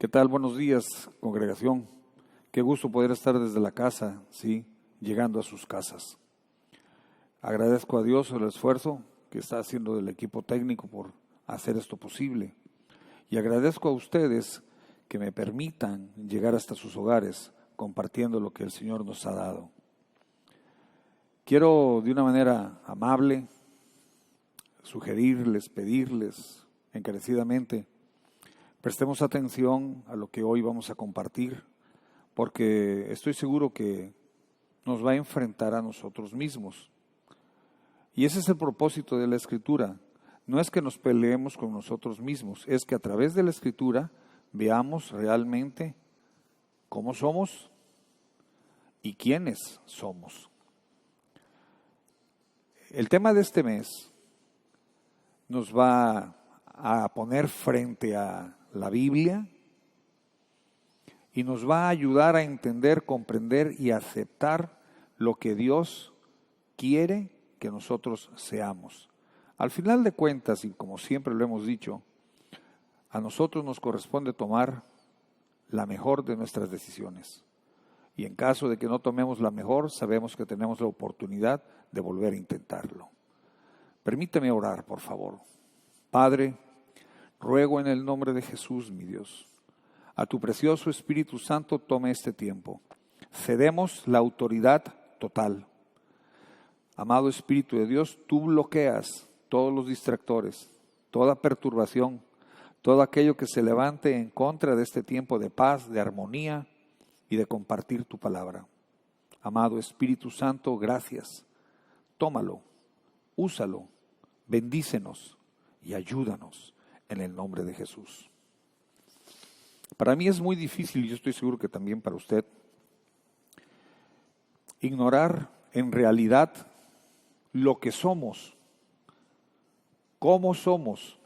¿Qué tal? Buenos días, congregación. Qué gusto poder estar desde la casa, sí, llegando a sus casas. Agradezco a Dios el esfuerzo que está haciendo el equipo técnico por hacer esto posible. Y agradezco a ustedes que me permitan llegar hasta sus hogares compartiendo lo que el Señor nos ha dado. Quiero de una manera amable sugerirles, pedirles encarecidamente, prestemos atención a lo que hoy vamos a compartir, porque estoy seguro que nos va a enfrentar a nosotros mismos. Y ese es el propósito de la Escritura. No es que nos peleemos con nosotros mismos, es que a través de la Escritura veamos realmente cómo somos y quiénes somos. El tema de este mes nos va a poner frente a la Biblia y nos va a ayudar a entender, comprender y aceptar lo que Dios quiere que nosotros seamos. Al final de cuentas, y como siempre lo hemos dicho, a nosotros nos corresponde tomar la mejor de nuestras decisiones. Y en caso de que no tomemos la mejor, sabemos que tenemos la oportunidad de volver a intentarlo. Permíteme orar, por favor. Padre, ruego en el nombre de Jesús, mi Dios, a tu precioso Espíritu Santo tome este tiempo. Cedemos la autoridad total. Amado Espíritu de Dios, tú bloqueas todos los distractores, toda perturbación, todo aquello que se levante en contra de este tiempo de paz, de armonía y de compartir tu palabra. Amado Espíritu Santo, gracias. Tómalo, úsalo, bendícenos y ayúdanos en el nombre de Jesús. Para mí es muy difícil, y yo estoy seguro que también para usted, ignorar en realidad lo que somos, cómo somos,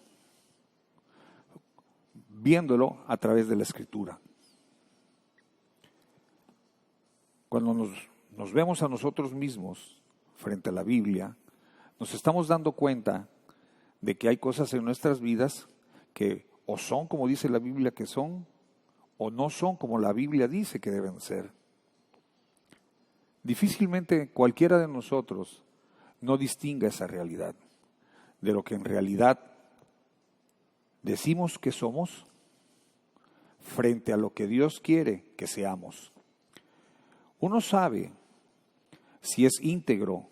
viéndolo a través de la Escritura. Cuando nos vemos a nosotros mismos frente a la Biblia, nos estamos dando cuenta de que hay cosas en nuestras vidas que o son como dice la Biblia que son, o no son como la Biblia dice que deben ser. Difícilmente cualquiera de nosotros no distinga esa realidad de lo que en realidad decimos que somos frente a lo que Dios quiere que seamos. Uno sabe si es íntegro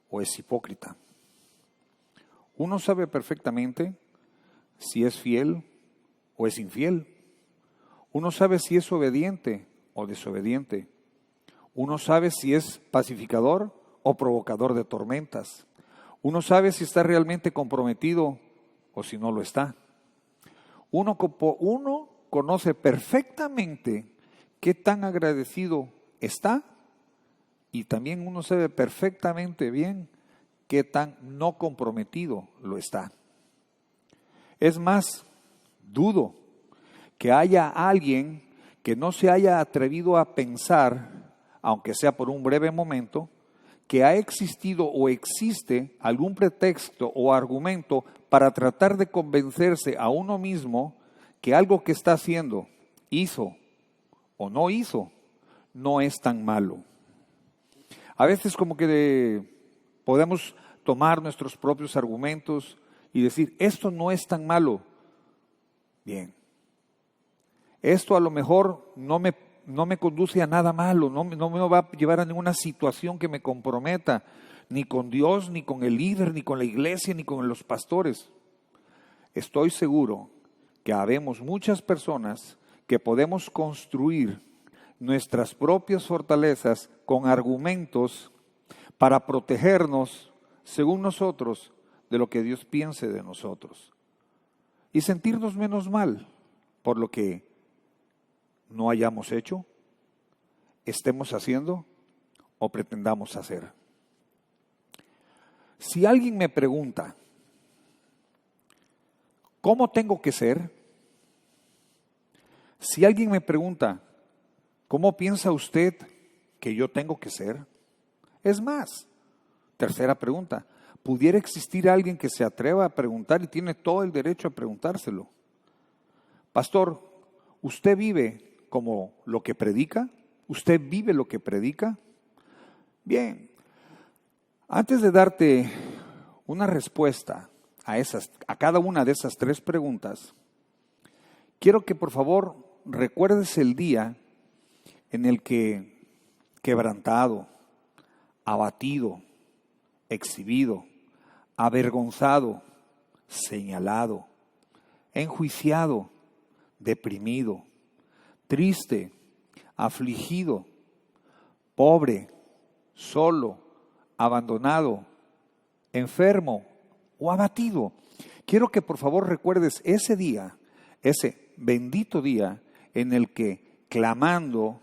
o es hipócrita. Uno sabe perfectamente si es fiel o es infiel. Uno sabe si es obediente o desobediente. Uno sabe si es pacificador o provocador de tormentas. Uno sabe si está realmente comprometido o si no lo está. Uno conoce perfectamente qué tan agradecido está y también uno sabe perfectamente bien qué tan no comprometido lo está. Es más, dudo que haya alguien que no se haya atrevido a pensar, aunque sea por un breve momento, que ha existido o existe algún pretexto o argumento para tratar de convencerse a uno mismo que algo que está haciendo, hizo o no hizo, no es tan malo. A veces como que podemos tomar nuestros propios argumentos y decir, esto no es tan malo. Bien. Esto a lo mejor no me conduce a nada malo, no me va a llevar a ninguna situación que me comprometa, ni con Dios, ni con el líder, ni con la iglesia, ni con los pastores. Estoy seguro que habemos muchas personas que podemos construir nuestras propias fortalezas con argumentos para protegernos, según nosotros, de lo que Dios piense de nosotros. Y sentirnos menos mal por lo que no hayamos hecho, estemos haciendo o pretendamos hacer. Si alguien me pregunta, ¿cómo tengo que ser? Si alguien me pregunta, ¿cómo piensa usted que yo tengo que ser? Es más, tercera pregunta, ¿pudiera existir alguien que se atreva a preguntar y tiene todo el derecho a preguntárselo? Pastor, ¿Usted vive como lo que predica? ¿Usted vive lo que predica? Bien, antes de darte una respuesta a cada una de esas tres preguntas, quiero que por favor recuerdes el día en el que quebrantado, abatido, exhibido, avergonzado, señalado, enjuiciado, deprimido, triste, afligido, pobre, solo, abandonado, enfermo o abatido. Quiero que por favor recuerdes ese día, ese bendito día en el que clamando,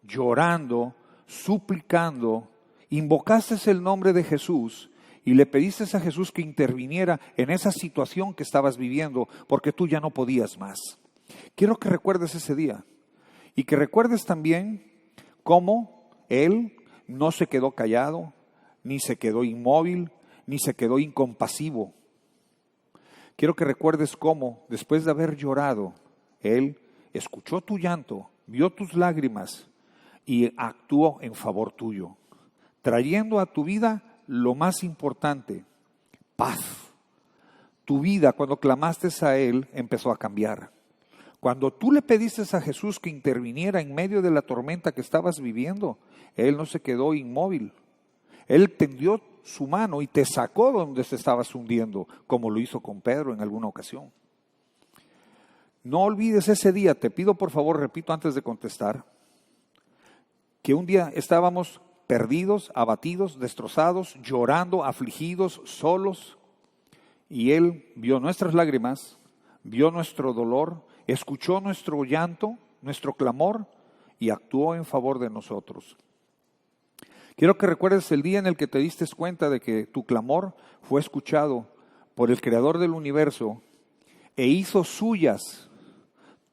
llorando, suplicando, invocaste el nombre de Jesús y le pediste a Jesús que interviniera en esa situación que estabas viviendo porque tú ya no podías más. Quiero que recuerdes ese día y que recuerdes también cómo Él no se quedó callado, ni se quedó inmóvil, ni se quedó incompasivo. Quiero que recuerdes cómo, después de haber llorado, Él escuchó tu llanto, vio tus lágrimas y actuó en favor tuyo, trayendo a tu vida lo más importante, paz. Tu vida, cuando clamaste a Él, empezó a cambiar. Cuando tú le pediste a Jesús que interviniera en medio de la tormenta que estabas viviendo, Él no se quedó inmóvil. Él tendió su mano y te sacó donde te estabas hundiendo, como lo hizo con Pedro en alguna ocasión. No olvides ese día, te pido por favor, repito antes de contestar, que un día estábamos perdidos, abatidos, destrozados, llorando, afligidos, solos, y Él vio nuestras lágrimas, vio nuestro dolor, escuchó nuestro llanto, nuestro clamor y actuó en favor de nosotros. Quiero que recuerdes el día en el que te diste cuenta de que tu clamor fue escuchado por el Creador del universo e hizo suyas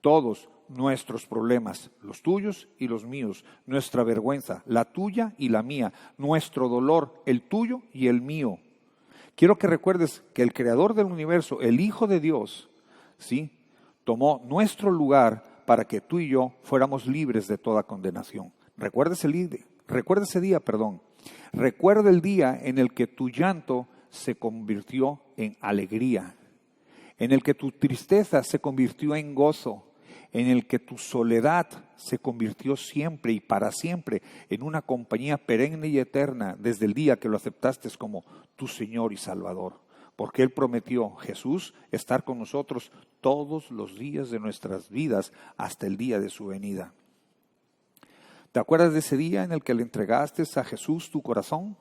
todos nuestros problemas, los tuyos y los míos, nuestra vergüenza, la tuya y la mía, nuestro dolor, el tuyo y el mío. Quiero que recuerdes que el Creador del universo, el Hijo de Dios, ¿sí?, tomó nuestro lugar para que tú y yo fuéramos libres de toda condenación. Recuerda ese día. Recuerda el día en el que tu llanto se convirtió en alegría, en el que tu tristeza se convirtió en gozo, en el que tu soledad se convirtió siempre y para siempre en una compañía perenne y eterna desde el día que lo aceptaste como tu Señor y Salvador. Porque Él prometió, Jesús, estar con nosotros todos los días de nuestras vidas hasta el día de su venida. ¿Te acuerdas de ese día en el que le entregaste a Jesús tu corazón?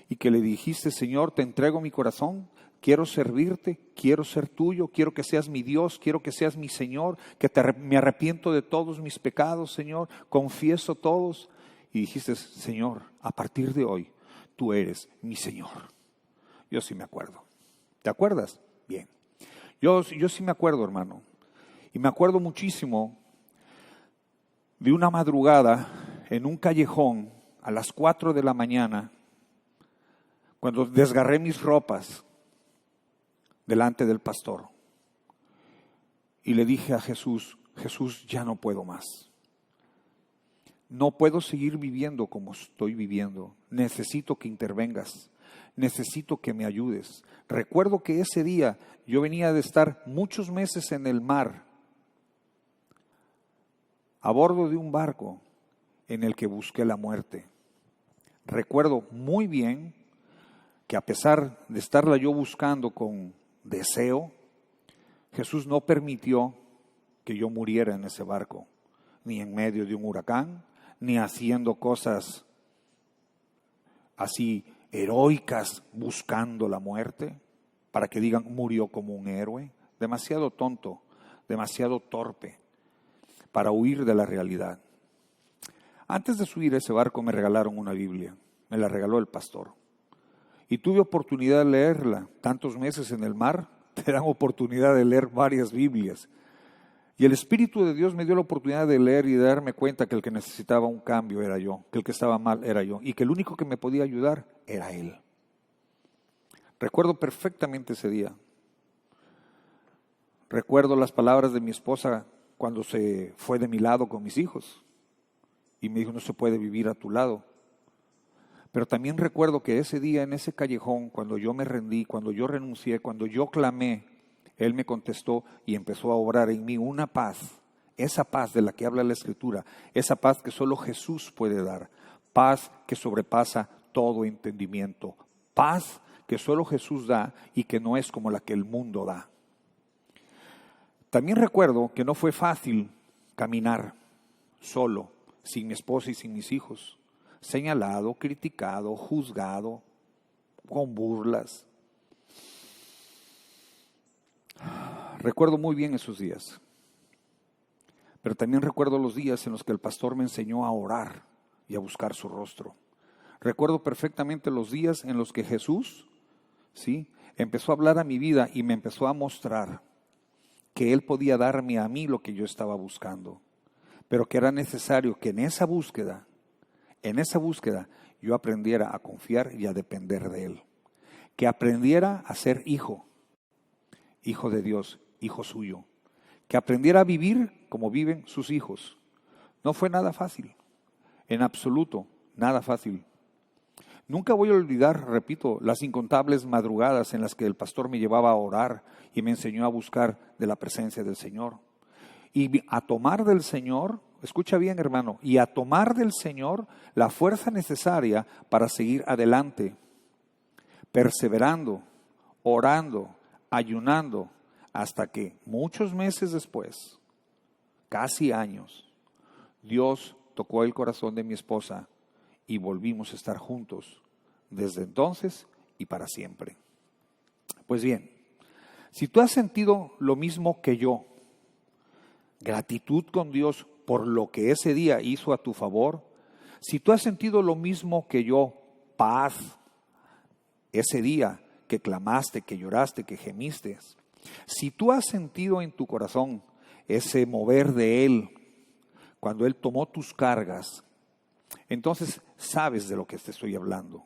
Y que le dijiste, Señor, te entrego mi corazón, quiero servirte, quiero ser tuyo, quiero que seas mi Dios, quiero que seas mi Señor, que me arrepiento de todos mis pecados, Señor, confieso todos. Y dijiste, Señor, a partir de hoy, tú eres mi Señor. Yo sí me acuerdo. ¿Te acuerdas? Bien. Yo sí me acuerdo, hermano. Y me acuerdo muchísimo de una madrugada en un callejón a las 4 de la mañana, cuando desgarré mis ropas delante del pastor. Y le dije a Jesús, Jesús, ya no puedo más. No puedo seguir viviendo como estoy viviendo. Necesito que intervengas. Necesito que me ayudes. Recuerdo que ese día yo venía de estar muchos meses en el mar, a bordo de un barco en el que busqué la muerte. Recuerdo muy bien que a pesar de estarla yo buscando con deseo, Jesús no permitió que yo muriera en ese barco, ni en medio de un huracán, ni haciendo cosas así heroicas buscando la muerte, para que digan murió como un héroe. Demasiado tonto, demasiado torpe para huir de la realidad. Antes de subir a ese barco me regalaron una Biblia, me la regaló el pastor. Y tuve oportunidad de leerla. Tantos meses en el mar te dan oportunidad de leer varias Biblias. Y el Espíritu de Dios me dio la oportunidad de leer y de darme cuenta que el que necesitaba un cambio era yo, que el que estaba mal era yo y que el único que me podía ayudar era Él. Recuerdo perfectamente ese día. Recuerdo las palabras de mi esposa cuando se fue de mi lado con mis hijos y me dijo, no se puede vivir a tu lado. Pero también recuerdo que ese día en ese callejón, cuando yo me rendí, cuando yo renuncié, cuando yo clamé, Él me contestó y empezó a obrar en mí una paz, esa paz de la que habla la Escritura, esa paz que solo Jesús puede dar, paz que sobrepasa todo entendimiento, paz que solo Jesús da y que no es como la que el mundo da. También recuerdo que no fue fácil caminar solo, sin mi esposa y sin mis hijos, señalado, criticado, juzgado, con burlas. Recuerdo muy bien esos días, pero también recuerdo los días en los que el pastor me enseñó a orar y a buscar su rostro. Recuerdo perfectamente los días en los que Jesús, ¿sí?, empezó a hablar a mi vida y me empezó a mostrar que Él podía darme a mí lo que yo estaba buscando, pero que era necesario que en esa búsqueda yo aprendiera a confiar y a depender de Él, que aprendiera a ser hijo de Dios, hijo suyo, que aprendiera a vivir como viven sus hijos. No fue nada fácil, en absoluto, nada fácil. Nunca voy a olvidar, repito, las incontables madrugadas en las que el pastor me llevaba a orar y me enseñó a buscar de la presencia del Señor. Y a tomar del Señor, escucha bien hermano, y a tomar del Señor la fuerza necesaria para seguir adelante, perseverando, orando, ayunando, hasta que muchos meses después, casi años, Dios tocó el corazón de mi esposa y volvimos a estar juntos desde entonces y para siempre. Pues bien, si tú has sentido lo mismo que yo, gratitud con Dios por lo que ese día hizo a tu favor, si tú has sentido lo mismo que yo, paz, ese día que clamaste, que lloraste, que gemiste, si tú has sentido en tu corazón ese mover de Él, cuando Él tomó tus cargas, entonces sabes de lo que te estoy hablando.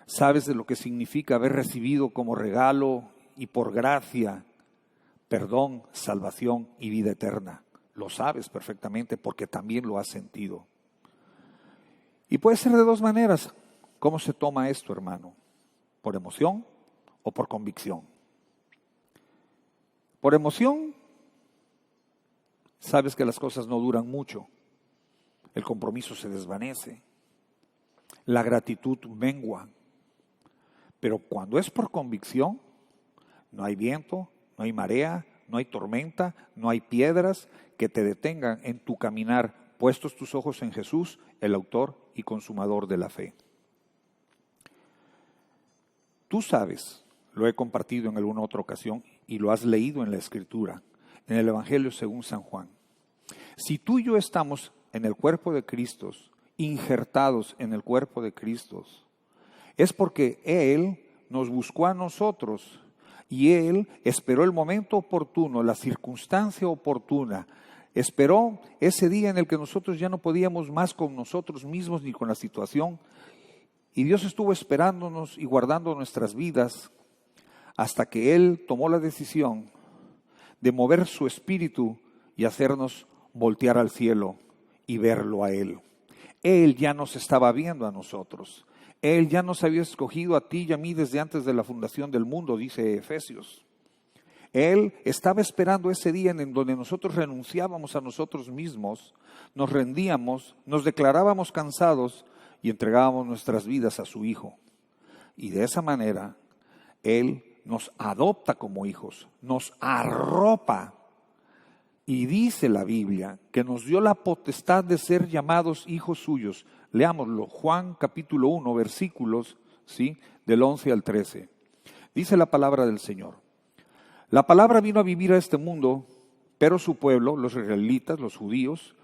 Sabes de lo que significa haber recibido como regalo y por gracia perdón, salvación y vida eterna. Lo sabes perfectamente porque también lo has sentido. Y puede ser de dos maneras. ¿Cómo se toma esto, hermano? ¿Por emoción o por convicción? Por emoción, sabes que las cosas no duran mucho. El compromiso se desvanece. La gratitud mengua. Pero cuando es por convicción, no hay viento, no hay marea, no hay tormenta, no hay piedras que te detengan en tu caminar, puestos tus ojos en Jesús, el autor y consumador de la fe. Tú sabes, lo he compartido en alguna otra ocasión y lo has leído en la Escritura, en el Evangelio según San Juan. Si tú y yo estamos en el cuerpo de Cristo, injertados en el cuerpo de Cristo, es porque Él nos buscó a nosotros y Él esperó el momento oportuno, la circunstancia oportuna. Esperó ese día en el que nosotros ya no podíamos más con nosotros mismos ni con la situación. Y Dios estuvo esperándonos y guardando nuestras vidas hasta que Él tomó la decisión de mover su espíritu y hacernos voltear al cielo y verlo a Él. Él ya nos estaba viendo a nosotros. Él ya nos había escogido a ti y a mí desde antes de la fundación del mundo, dice Efesios. Él estaba esperando ese día en donde nosotros renunciábamos a nosotros mismos, nos rendíamos, nos declarábamos cansados y entregábamos nuestras vidas a su Hijo. Y de esa manera, Él nos adopta como hijos, nos arropa. Y dice la Biblia que nos dio la potestad de ser llamados hijos suyos. Leámoslo, Juan capítulo 1, versículos, ¿sí?, del 11 al 13. Dice la palabra del Señor. La palabra vino a vivir a este mundo, pero su pueblo, los israelitas, los judíos,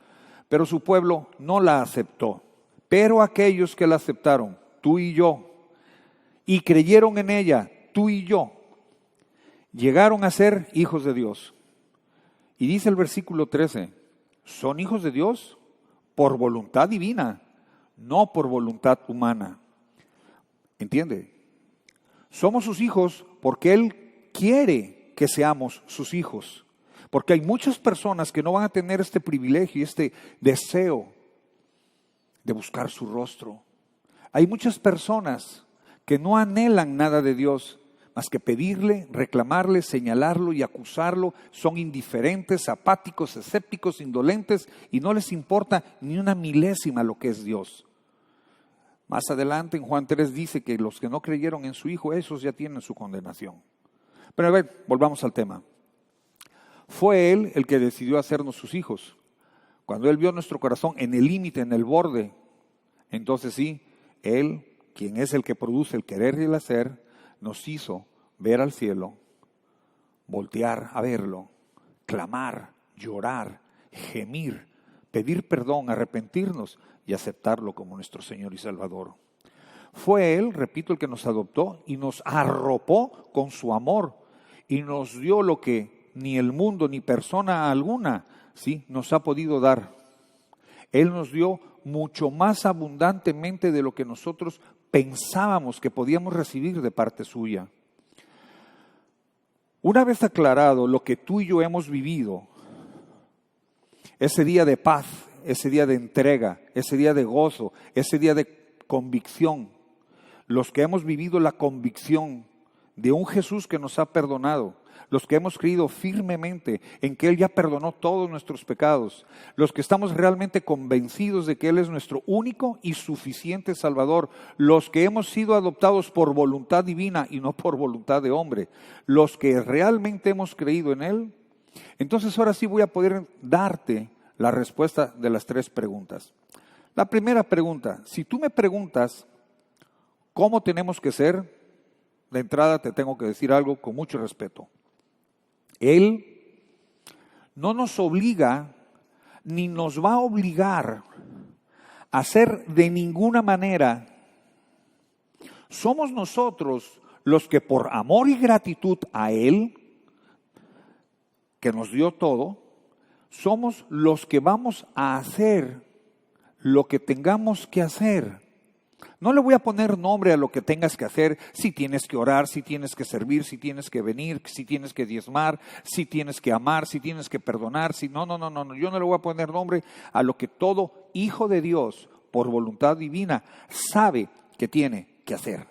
pero su pueblo no la aceptó. Pero aquellos que la aceptaron, tú y yo, y creyeron en ella, tú y yo, llegaron a ser hijos de Dios. Y dice el versículo 13, son hijos de Dios por voluntad divina, no por voluntad humana. ¿Entiende? Somos sus hijos porque Él quiere que seamos sus hijos, Porque hay muchas personas que no van a tener este privilegio y este deseo de buscar su rostro. Hay muchas personas que no anhelan nada de Dios, más que pedirle, reclamarle, señalarlo y acusarlo. Son indiferentes, apáticos, escépticos, indolentes y no les importa ni una milésima lo que es Dios. Más adelante en Juan 3 dice que los que no creyeron en su Hijo, esos ya tienen su condenación. Pero a ver, volvamos al tema. Fue Él el que decidió hacernos sus hijos. Cuando Él vio nuestro corazón en el límite, en el borde, entonces sí, Él, quien es el que produce el querer y el hacer, nos hizo ver al cielo, voltear a verlo, clamar, llorar, gemir, pedir perdón, arrepentirnos y aceptarlo como nuestro Señor y Salvador. Fue Él, repito, el que nos adoptó y nos arropó con su amor y nos dio lo que ni el mundo ni persona alguna, ¿sí?, nos ha podido dar. Él nos dio mucho más abundantemente de lo que nosotros pensábamos que podíamos recibir de parte suya. Una vez aclarado lo que tú y yo hemos vivido, ese día de paz, ese día de entrega, ese día de gozo, ese día de convicción, los que hemos vivido la convicción de un Jesús que nos ha perdonado, los que hemos creído firmemente en que Él ya perdonó todos nuestros pecados, los que estamos realmente convencidos de que Él es nuestro único y suficiente Salvador, los que hemos sido adoptados por voluntad divina y no por voluntad de hombre, los que realmente hemos creído en Él, entonces ahora sí voy a poder darte la respuesta de las 3 preguntas. La primera pregunta, si tú me preguntas cómo tenemos que ser, de entrada te tengo que decir algo con mucho respeto. Él no nos obliga ni nos va a obligar a ser de ninguna manera. Somos nosotros los que por amor y gratitud a Él, que nos dio todo, somos los que vamos a hacer lo que tengamos que hacer. No le voy a poner nombre a lo que tengas que hacer, si tienes que orar, si tienes que servir, si tienes que venir, si tienes que diezmar, si tienes que amar, si tienes que perdonar, no, yo no le voy a poner nombre a lo que todo hijo de Dios, por voluntad divina, sabe que tiene que hacer.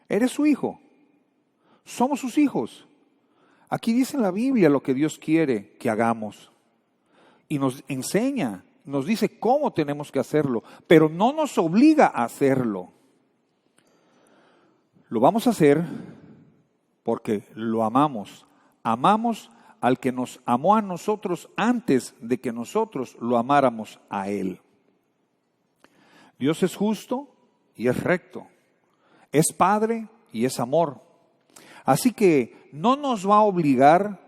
Eres su hijo, somos sus hijos. Aquí dice en la Biblia lo que Dios quiere que hagamos y nos enseña. Nos dice cómo tenemos que hacerlo, pero no nos obliga a hacerlo. Lo vamos a hacer porque lo amamos. Amamos al que nos amó a nosotros antes de que nosotros lo amáramos a Él. Dios es justo y es recto. Es Padre y es amor. Así que no nos va a obligar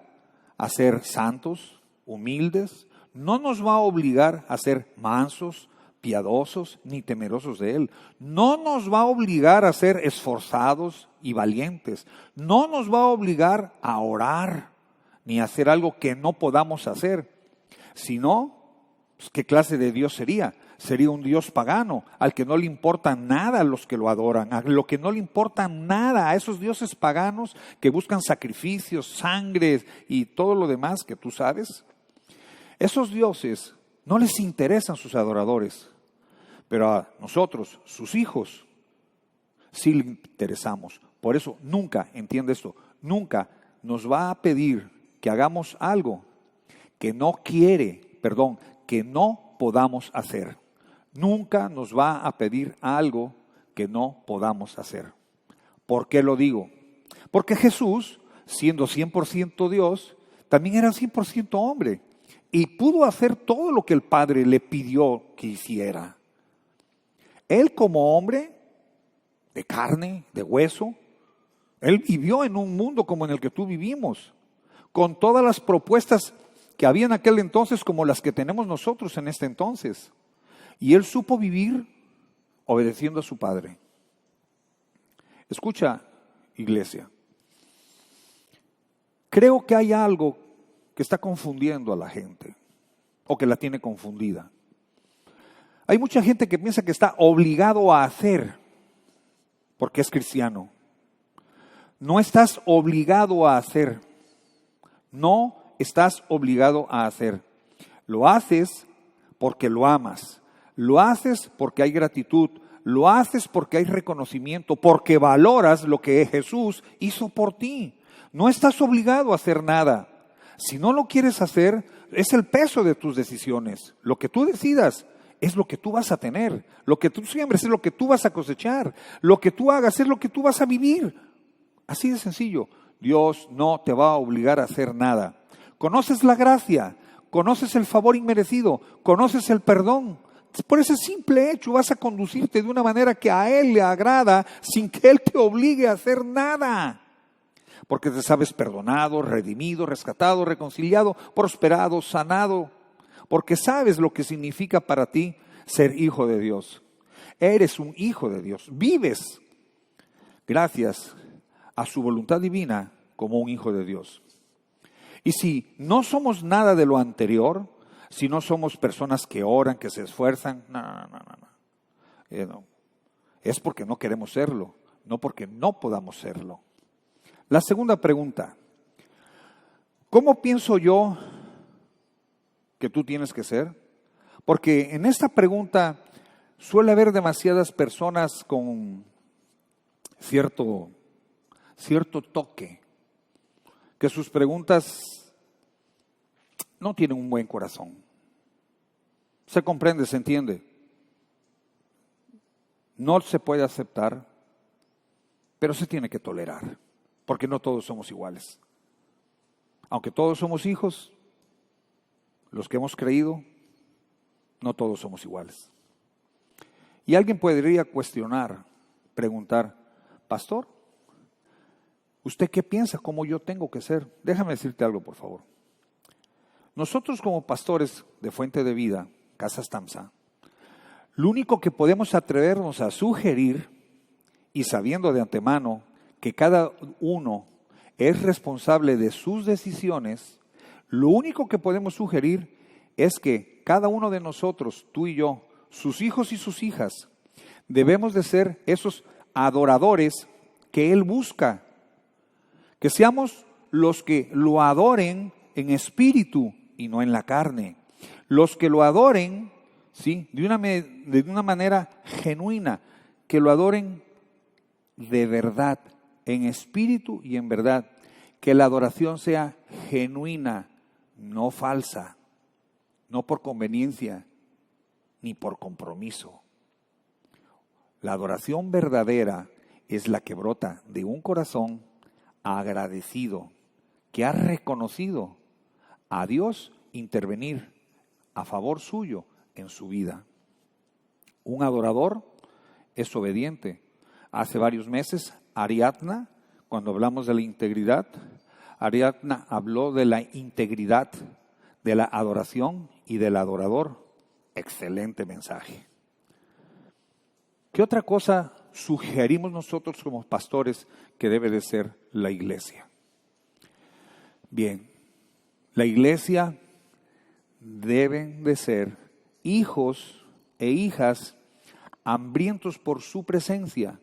a ser santos, humildes. No nos va a obligar a ser mansos, piadosos, ni temerosos de Él. No nos va a obligar a ser esforzados y valientes. No nos va a obligar a orar, ni a hacer algo que no podamos hacer. Si no, pues, ¿qué clase de Dios sería? Sería un Dios pagano, al que no le importa nada a los que lo adoran, a lo que no le importa nada a esos dioses paganos que buscan sacrificios, sangre y todo lo demás que tú sabes. Esos dioses no les interesan sus adoradores, pero a nosotros, sus hijos, sí le interesamos. Por eso nunca, entiende esto, nunca nos va a pedir que hagamos algo que no que no podamos hacer. Nunca nos va a pedir algo que no podamos hacer. ¿Por qué lo digo? Porque Jesús, siendo 100% Dios, también era 100% hombre. Y pudo hacer todo lo que el Padre le pidió que hiciera. Él como hombre, de carne, de hueso, Él vivió en un mundo como en el que tú vivimos, con todas las propuestas que había en aquel entonces como las que tenemos nosotros en este entonces. Y Él supo vivir obedeciendo a su Padre. Escucha, iglesia. Creo que hay algo que está confundiendo a la gente o que la tiene confundida. Hay mucha gente que piensa que está obligado a hacer porque es cristiano. No estás obligado a hacer. No estás obligado a hacer. Lo haces porque lo amas. Lo haces porque hay gratitud. Lo haces porque hay reconocimiento, porque valoras lo que Jesús hizo por ti. No estás obligado a hacer nada. Si no lo quieres hacer, es el peso de tus decisiones. Lo que tú decidas es lo que tú vas a tener. Lo que tú siembres es lo que tú vas a cosechar. Lo que tú hagas es lo que tú vas a vivir. Así de sencillo. Dios no te va a obligar a hacer nada. Conoces la gracia, conoces el favor inmerecido, conoces el perdón. Por ese simple hecho vas a conducirte de una manera que a Él le agrada sin que Él te obligue a hacer nada. Porque te sabes perdonado, redimido, rescatado, reconciliado, prosperado, sanado. Porque sabes lo que significa para ti ser hijo de Dios. Eres un hijo de Dios. Vives gracias a su voluntad divina como un hijo de Dios. Y si no somos nada de lo anterior, si no somos personas que oran, que se esfuerzan, no. Es porque no queremos serlo, no porque no podamos serlo. La segunda pregunta, ¿cómo pienso yo que tú tienes que ser? Porque en esta pregunta suele haber demasiadas personas con cierto toque, que sus preguntas no tienen un buen corazón. Se comprende, se entiende. No se puede aceptar, pero se tiene que tolerar, porque no todos somos iguales. Aunque todos somos hijos, los que hemos creído, no todos somos iguales. Y alguien podría cuestionar, preguntar, pastor, ¿usted qué piensa? ¿Cómo yo tengo que ser? Déjame decirte algo, por favor. Nosotros como pastores de Fuente de Vida, Casas Tamsa, lo único que podemos atrevernos a sugerir, y sabiendo de antemano que cada uno es responsable de sus decisiones, lo único que podemos sugerir es que cada uno de nosotros, tú y yo, sus hijos y sus hijas, debemos de ser esos adoradores que Él busca. Que seamos los que lo adoren en espíritu y no en la carne. Los que lo adoren, ¿sí?, de una manera genuina, que lo adoren de verdad, en espíritu y en verdad. Que la adoración sea genuina, no falsa, no por conveniencia ni por compromiso. La adoración verdadera es la que brota de un corazón agradecido, que ha reconocido a Dios intervenir a favor suyo en su vida. Un adorador es obediente. Hace varios meses, Ariadna, cuando hablamos de la integridad, Ariadna habló de la integridad, de la adoración y del adorador. Excelente mensaje. ¿Qué otra cosa sugerimos nosotros como pastores que debe de ser la iglesia? Bien, la iglesia deben de ser hijos e hijas hambrientos por su presencia.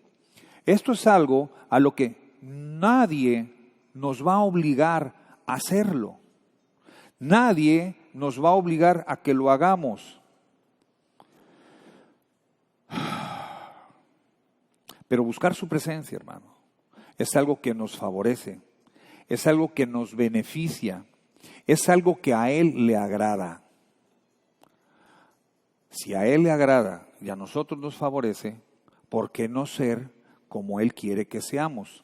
Esto es algo a lo que nadie nos va a obligar a hacerlo. Nadie nos va a obligar a que lo hagamos. Pero buscar su presencia, hermano, es algo que nos favorece, es algo que nos beneficia, es algo que a Él le agrada. Si a Él le agrada y a nosotros nos favorece, ¿por qué no ser como Él quiere que seamos?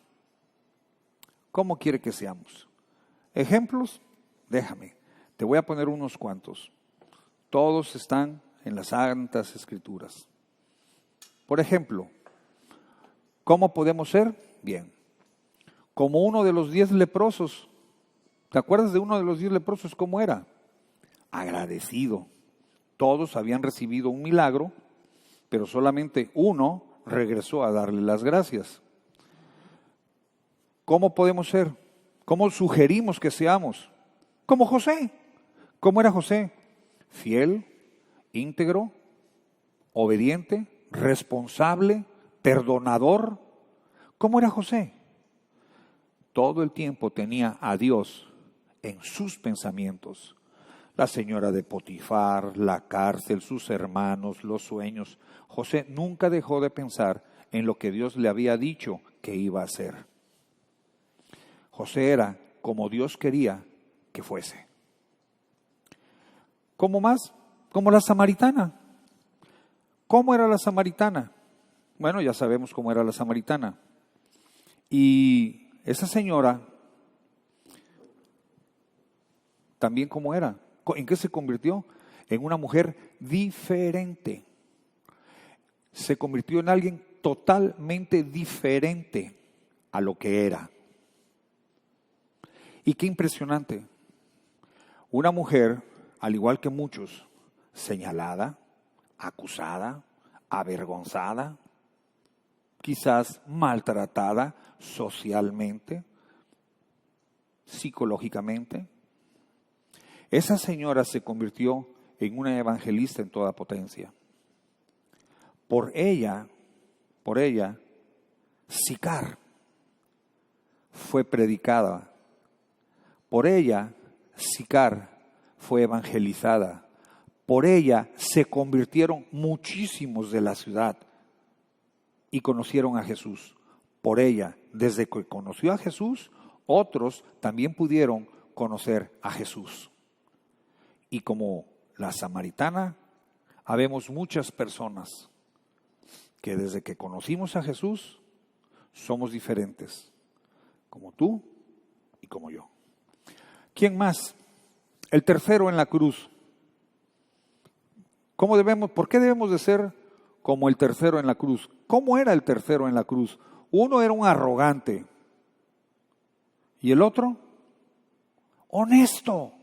¿Cómo quiere que seamos? ¿Ejemplos? Déjame, te voy a poner unos cuantos. Todos están en las Santas Escrituras. Por ejemplo, ¿cómo podemos ser? Bien, como uno de los 10 leprosos. ¿Te acuerdas de uno de los 10 leprosos? ¿Cómo era? Agradecido. Todos habían recibido un milagro, pero solamente uno regresó a darle las gracias. ¿Cómo podemos ser? ¿Cómo sugerimos que seamos? Como José. ¿Cómo era José? Fiel, íntegro, obediente, responsable, perdonador. ¿Cómo era José? Todo el tiempo tenía a Dios en sus pensamientos. La señora de Potifar, la cárcel, sus hermanos, los sueños. José nunca dejó de pensar en lo que Dios le había dicho que iba a hacer. José era como Dios quería que fuese. ¿Cómo más? Como la samaritana. ¿Cómo era la samaritana? Bueno, ya sabemos cómo era la samaritana. Y esa señora, también cómo era. ¿En qué se convirtió? En una mujer diferente. Se convirtió en alguien totalmente diferente a lo que era. Y qué impresionante. Una mujer, al igual que muchos, señalada, acusada, avergonzada, quizás maltratada socialmente, psicológicamente. Esa señora se convirtió en una evangelista en toda potencia. Por ella, Sicar fue predicada. Por ella, Sicar fue evangelizada. Por ella se convirtieron muchísimos de la ciudad y conocieron a Jesús. Por ella, desde que conoció a Jesús, otros también pudieron conocer a Jesús. Y como la samaritana, habemos muchas personas que desde que conocimos a Jesús somos diferentes, como tú y como yo. ¿Quién más? El tercero en la cruz. ¿Por qué debemos de ser como el tercero en la cruz? ¿Cómo era el tercero en la cruz? Uno era un arrogante. ¿Y el otro? Honesto.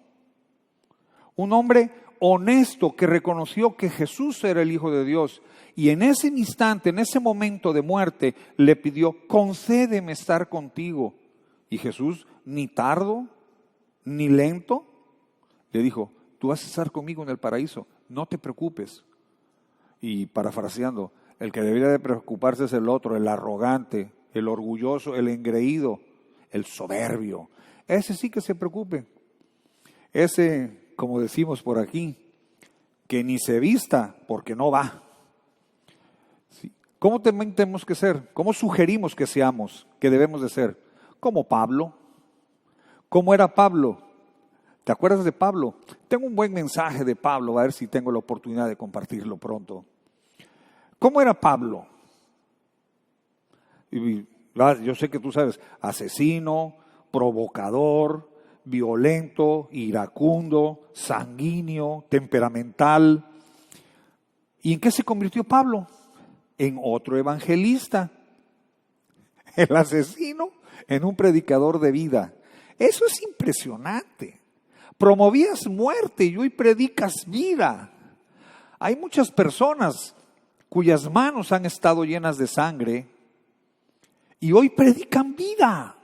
Un hombre honesto que reconoció que Jesús era el Hijo de Dios. Y en ese instante, en ese momento de muerte, le pidió, concédeme estar contigo. Y Jesús, ni tardo, ni lento, le dijo, tú vas a estar conmigo en el paraíso, no te preocupes. Y parafraseando, el que debería de preocuparse es el otro, el arrogante, el orgulloso, el engreído, el soberbio. Ese sí que se preocupe. Ese, como decimos por aquí, que ni se vista porque no va. ¿Sí? ¿Cómo tenemos que ser? ¿Cómo sugerimos que seamos, que debemos de ser? Como Pablo. ¿Cómo era Pablo? ¿Te acuerdas de Pablo? Tengo un buen mensaje de Pablo, a ver si tengo la oportunidad de compartirlo pronto. ¿Cómo era Pablo? Yo sé que tú sabes, asesino, provocador, violento, iracundo, sanguíneo, temperamental. ¿Y en qué se convirtió Pablo? En otro evangelista. El asesino en un predicador de vida. Eso es impresionante. Promovías muerte y hoy predicas vida. Hay muchas personas cuyas manos han estado llenas de sangre y hoy predican vida.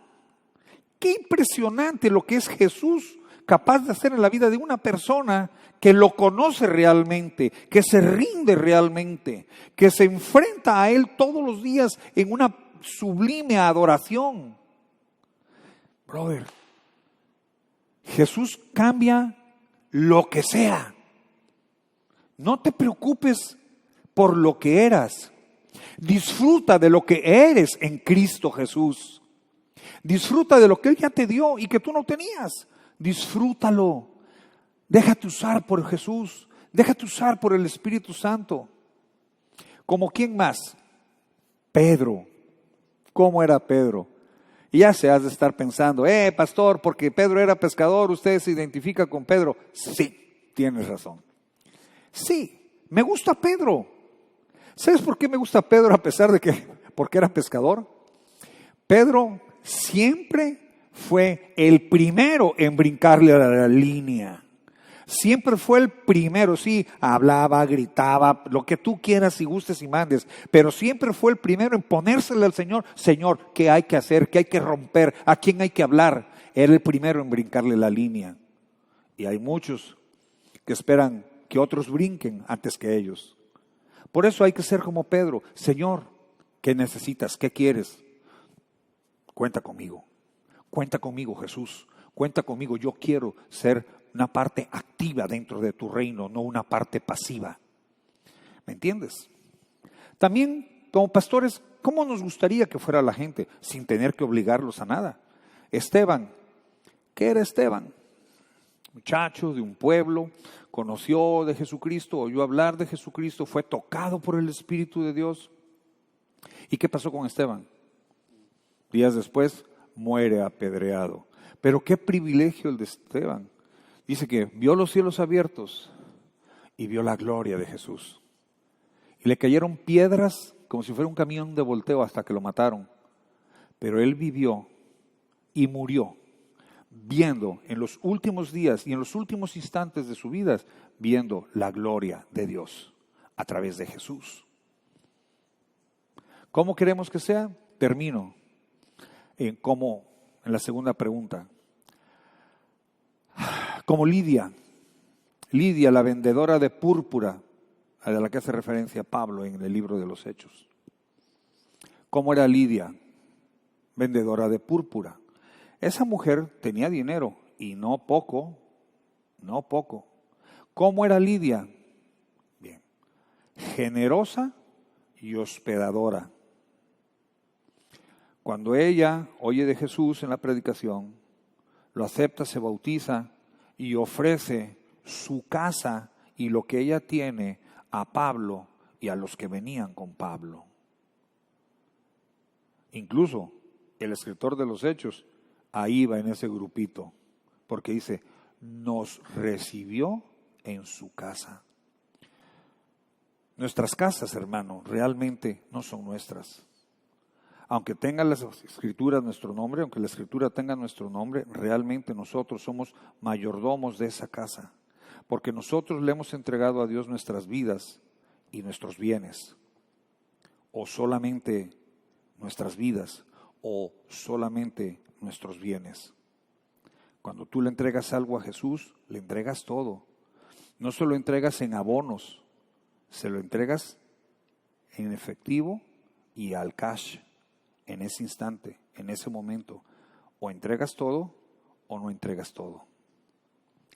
Qué impresionante lo que es Jesús capaz de hacer en la vida de una persona que lo conoce realmente, que se rinde realmente, que se enfrenta a Él todos los días en una sublime adoración. Brother, Jesús cambia lo que sea. No te preocupes por lo que eras. Disfruta de lo que eres en Cristo Jesús. Disfruta de lo que Él ya te dio y que tú no tenías. Disfrútalo. Déjate usar por Jesús. Déjate usar por el Espíritu Santo. ¿Como quién más? Pedro. ¿Cómo era Pedro? Y ya se has de estar pensando, pastor, porque Pedro era pescador, ¿usted se identifica con Pedro? Sí, tienes razón. Sí, me gusta Pedro. ¿Sabes por qué me gusta Pedro a pesar de que, porque era pescador? Pedro siempre fue el primero en brincarle a la línea. Siempre fue el primero, sí, hablaba, gritaba, lo que tú quieras y gustes y mandes, pero siempre fue el primero en ponérsele al Señor. Señor, ¿qué hay que hacer? ¿Qué hay que romper? ¿A quién hay que hablar? Era el primero en brincarle la línea. Y hay muchos que esperan que otros brinquen antes que ellos. Por eso hay que ser como Pedro. Señor, ¿qué necesitas? ¿Qué quieres? Cuenta conmigo. Cuenta conmigo, Jesús. Cuenta conmigo, yo quiero ser una parte activa dentro de tu reino, no una parte pasiva. ¿Me entiendes? También, como pastores, ¿cómo nos gustaría que fuera la gente sin tener que obligarlos a nada? Esteban, ¿qué era Esteban? Muchacho de un pueblo, conoció de Jesucristo, oyó hablar de Jesucristo, fue tocado por el Espíritu de Dios. ¿Y qué pasó con Esteban? Días después, muere apedreado. Pero qué privilegio el de Esteban. Dice que vio los cielos abiertos y vio la gloria de Jesús. Y le cayeron piedras como si fuera un camión de volteo hasta que lo mataron. Pero él vivió y murió viendo en los últimos días y en los últimos instantes de su vida, viendo la gloria de Dios a través de Jesús. ¿Cómo queremos que sea? Termino en la segunda pregunta. Como Lidia, la vendedora de púrpura, a la que hace referencia Pablo en el libro de los Hechos. ¿Cómo era Lidia? Vendedora de púrpura. Esa mujer tenía dinero y no poco. ¿Cómo era Lidia? Bien, generosa y hospedadora. Cuando ella oye de Jesús en la predicación, lo acepta, se bautiza y ofrece su casa y lo que ella tiene a Pablo y a los que venían con Pablo. Incluso el escritor de los Hechos ahí va en ese grupito, porque dice, nos recibió en su casa. Nuestras casas, hermano, realmente no son nuestras. Aunque tengan las escrituras nuestro nombre, aunque la escritura tenga nuestro nombre, realmente nosotros somos mayordomos de esa casa, porque nosotros le hemos entregado a Dios nuestras vidas y nuestros bienes, o solamente nuestras vidas, o solamente nuestros bienes. Cuando tú le entregas algo a Jesús, le entregas todo. No se lo entregas en abonos, se lo entregas en efectivo y al cash, en ese instante, en ese momento. O entregas todo o no entregas todo.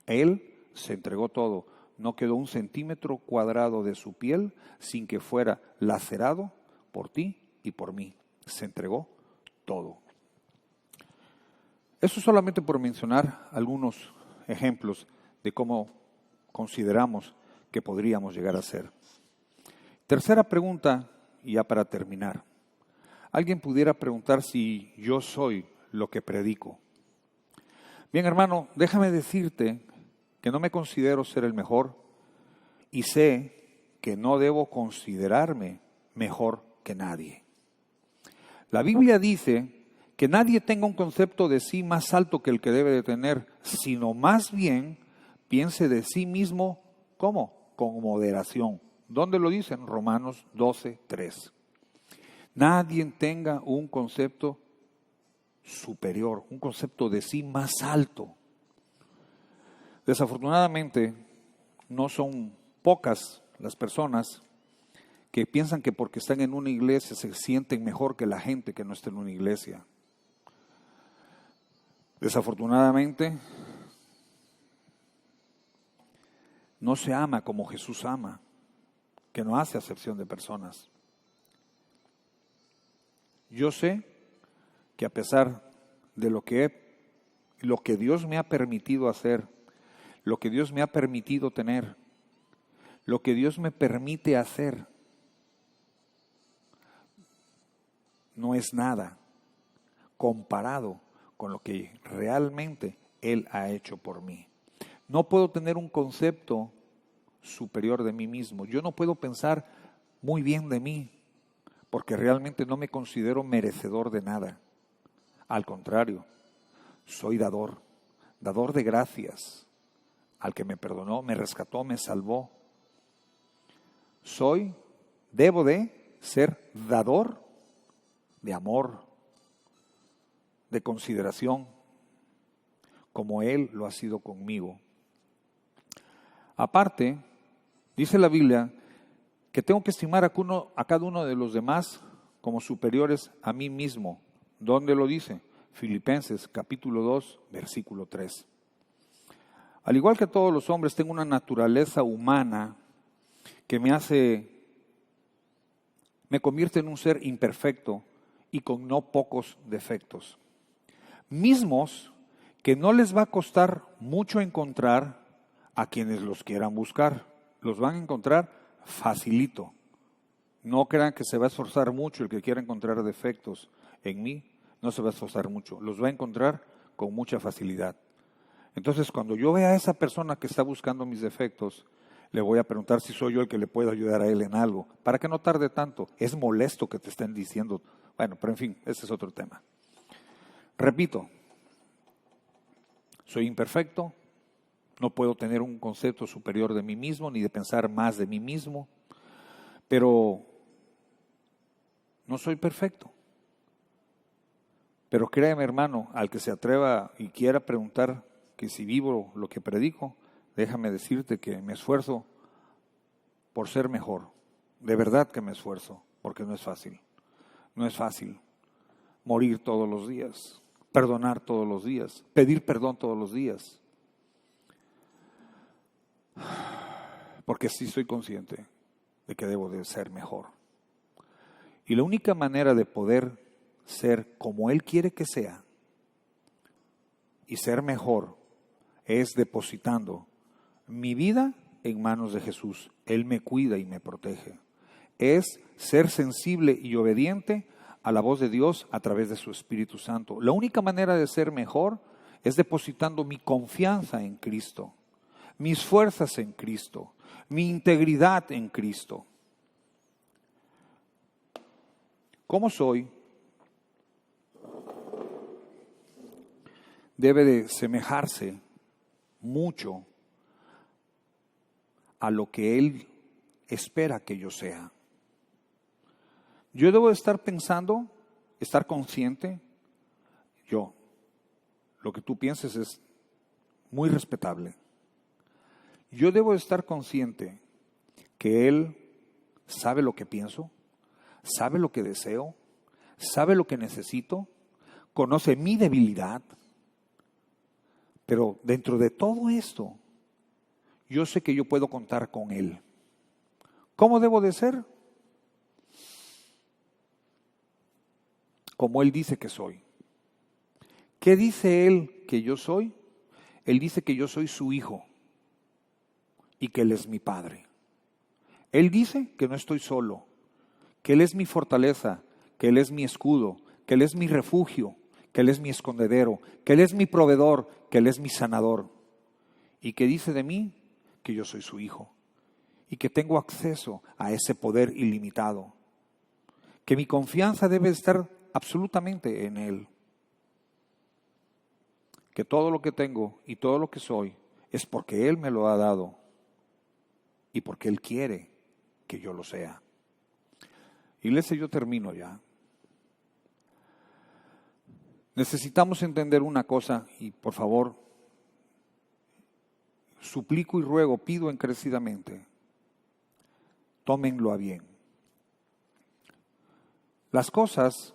Él se entregó todo. No quedó un centímetro cuadrado de su piel sin que fuera lacerado por ti y por mí. Se entregó todo. Eso solamente por mencionar algunos ejemplos de cómo consideramos que podríamos llegar a ser. Tercera pregunta, y ya para terminar. Alguien pudiera preguntar si yo soy lo que predico. Bien, hermano, déjame decirte que no me considero ser el mejor y sé que no debo considerarme mejor que nadie. La Biblia dice que nadie tenga un concepto de sí más alto que el que debe de tener, sino más bien piense de sí mismo, ¿cómo? Con moderación. ¿Dónde lo dice? En Romanos 12:3. Nadie tenga un concepto superior, un concepto de sí más alto. Desafortunadamente, no son pocas las personas que piensan que porque están en una iglesia se sienten mejor que la gente que no está en una iglesia. Desafortunadamente, no se ama como Jesús ama, que no hace acepción de personas. Yo sé que a pesar de lo que Dios me ha permitido hacer, lo que Dios me ha permitido tener, lo que Dios me permite hacer, no es nada comparado con lo que realmente Él ha hecho por mí. No puedo tener un concepto superior de mí mismo. Yo no puedo pensar muy bien de mí, porque realmente no me considero merecedor de nada. Al contrario, soy dador de gracias al que me perdonó, me rescató, me salvó. Debo de ser dador de amor, de consideración, como Él lo ha sido conmigo. Aparte, dice la Biblia que tengo que estimar a cada uno de los demás como superiores a mí mismo. ¿Dónde lo dice? Filipenses capítulo 2, versículo 3. Al igual que todos los hombres, tengo una naturaleza humana que me convierte en un ser imperfecto y con no pocos defectos. Mismos que no les va a costar mucho encontrar a quienes los quieran buscar. Los van a encontrar facilito. No crean que se va a esforzar mucho el que quiera encontrar defectos en mí. No se va a esforzar mucho. Los va a encontrar con mucha facilidad. Entonces, cuando yo vea a esa persona que está buscando mis defectos, le voy a preguntar si soy yo el que le puedo ayudar a él en algo, para que no tarde tanto. Es molesto que te estén diciendo. Bueno, pero en fin, ese es otro tema. Repito, soy imperfecto, no puedo tener un concepto superior de mí mismo, ni de pensar más de mí mismo, pero no soy perfecto. Pero créeme, hermano, al que se atreva y quiera preguntar que si vivo lo que predico, déjame decirte que me esfuerzo por ser mejor. De verdad que me esfuerzo, porque no es fácil. No es fácil morir todos los días, perdonar todos los días, pedir perdón todos los días. Porque sí soy consciente de que debo de ser mejor. Y la única manera de poder ser como Él quiere que sea y ser mejor es depositando mi vida en manos de Jesús. Él me cuida y me protege. Es ser sensible y obediente a la voz de Dios a través de su Espíritu Santo. La única manera de ser mejor es depositando mi confianza en Cristo, mis fuerzas en Cristo, mi integridad en Cristo. ¿Cómo soy? Debe de semejarse mucho a lo que Él espera que yo sea. Yo debo de estar pensando, estar consciente. Lo que tú pienses es muy respetable. Yo debo de estar consciente que Él sabe lo que pienso, sabe lo que deseo, sabe lo que necesito, conoce mi debilidad. Pero dentro de todo esto, yo sé que yo puedo contar con Él. ¿Cómo debo de ser? Como Él dice que soy. ¿Qué dice Él que yo soy? Él dice que yo soy su hijo y que Él es mi padre. Él dice que no estoy solo, que Él es mi fortaleza, que Él es mi escudo, que Él es mi refugio, que Él es mi escondedero, que Él es mi proveedor, que Él es mi sanador. Y que dice de mí que yo soy su hijo y que tengo acceso a ese poder ilimitado. Que mi confianza debe estar absolutamente en Él. Que todo lo que tengo y todo lo que soy es porque Él me lo ha dado y porque Él quiere que yo lo sea. Iglesia, yo termino ya. Necesitamos entender una cosa y por favor, suplico y ruego, pido encarecidamente, tómenlo a bien. Las cosas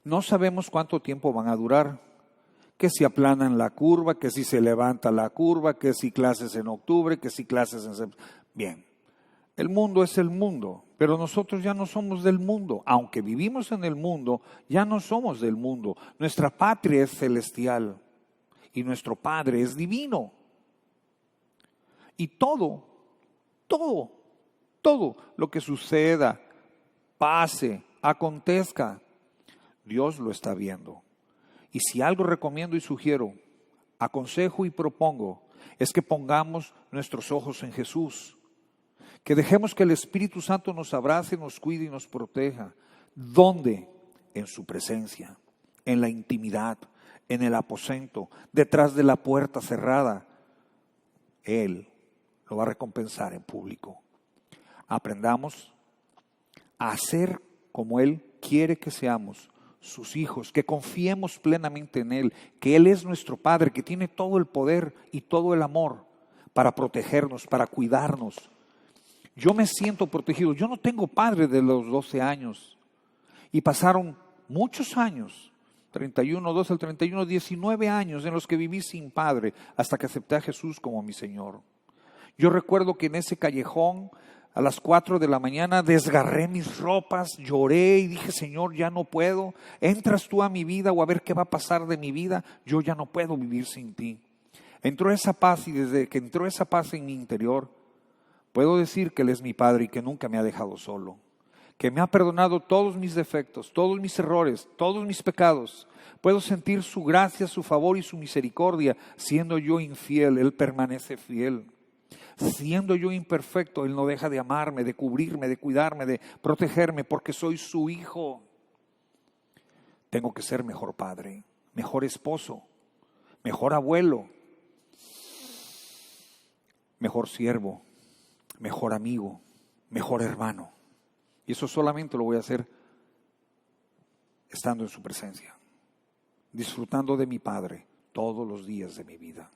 no sabemos cuánto tiempo van a durar, que si aplanan la curva, que si se levanta la curva, que si clases en octubre, que si clases en septiembre. Bien, el mundo es el mundo, pero nosotros ya no somos del mundo. Aunque vivimos en el mundo, ya no somos del mundo. Nuestra patria es celestial y nuestro Padre es divino. Y todo lo que suceda, pase, acontezca, Dios lo está viendo. Y si algo recomiendo y sugiero, aconsejo y propongo, es que pongamos nuestros ojos en Jesús. Que dejemos que el Espíritu Santo nos abrace, nos cuide y nos proteja. ¿Dónde? En su presencia, en la intimidad, en el aposento, detrás de la puerta cerrada. Él lo va a recompensar en público. Aprendamos a ser como Él quiere que seamos, sus hijos, que confiemos plenamente en Él, que Él es nuestro Padre, que tiene todo el poder y todo el amor para protegernos, para cuidarnos. Yo me siento protegido. Yo no tengo padre de los 12 años y pasaron muchos años 31, 2 al 31, 19 años en los que viví sin padre hasta que acepté a Jesús como mi Señor. Yo recuerdo que en ese callejón a las 4 de la mañana desgarré mis ropas, lloré y dije, Señor, ya no puedo. Entras tú a mi vida o a ver qué va a pasar de mi vida. Yo ya no puedo vivir sin ti. Entró esa paz y desde que entró esa paz en mi interior, puedo decir que Él es mi Padre y que nunca me ha dejado solo. Que me ha perdonado todos mis defectos, todos mis errores, todos mis pecados. Puedo sentir su gracia, su favor y su misericordia. Siendo yo infiel, Él permanece fiel. Siendo yo imperfecto, Él no deja de amarme, de cubrirme, de cuidarme, de protegerme, porque soy su hijo. Tengo que ser mejor padre, mejor esposo, mejor abuelo, mejor siervo, mejor amigo, mejor hermano. Y eso solamente lo voy a hacer estando en su presencia, disfrutando de mi Padre todos los días de mi vida.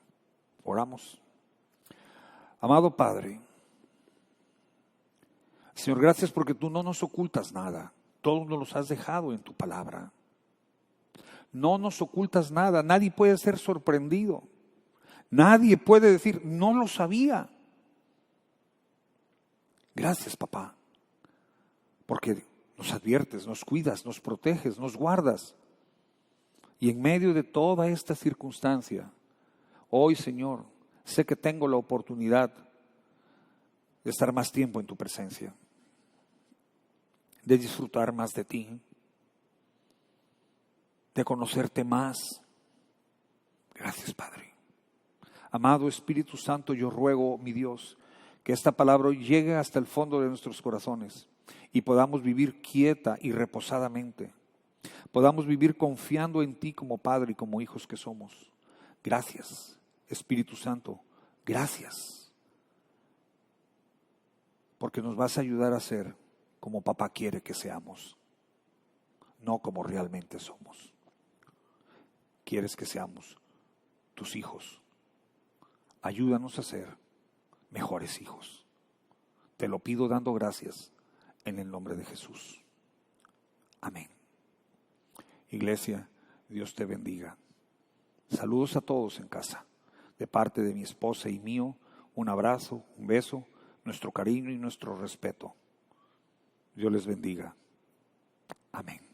Oramos. Amado Padre, Señor, gracias porque tú no nos ocultas nada. Todos nos los has dejado en tu palabra. No nos ocultas nada. Nadie puede ser sorprendido. Nadie puede decir, no lo sabía. Gracias, papá, porque nos adviertes, nos cuidas, nos proteges, nos guardas. Y en medio de toda esta circunstancia, hoy, Señor, sé que tengo la oportunidad de estar más tiempo en tu presencia, de disfrutar más de ti, de conocerte más. Gracias, Padre. Amado Espíritu Santo, yo ruego, mi Dios, que esta palabra llegue hasta el fondo de nuestros corazones y podamos vivir quieta y reposadamente. Podamos vivir confiando en ti como Padre y como hijos que somos. Gracias, Espíritu Santo, gracias, porque nos vas a ayudar a ser como papá quiere que seamos, no como realmente somos. Quieres que seamos tus hijos. Ayúdanos a ser mejores hijos. Te lo pido dando gracias en el nombre de Jesús. Amén. Iglesia, Dios te bendiga. Saludos a todos en casa. De parte de mi esposa y mío, un abrazo, un beso, nuestro cariño y nuestro respeto. Dios les bendiga. Amén.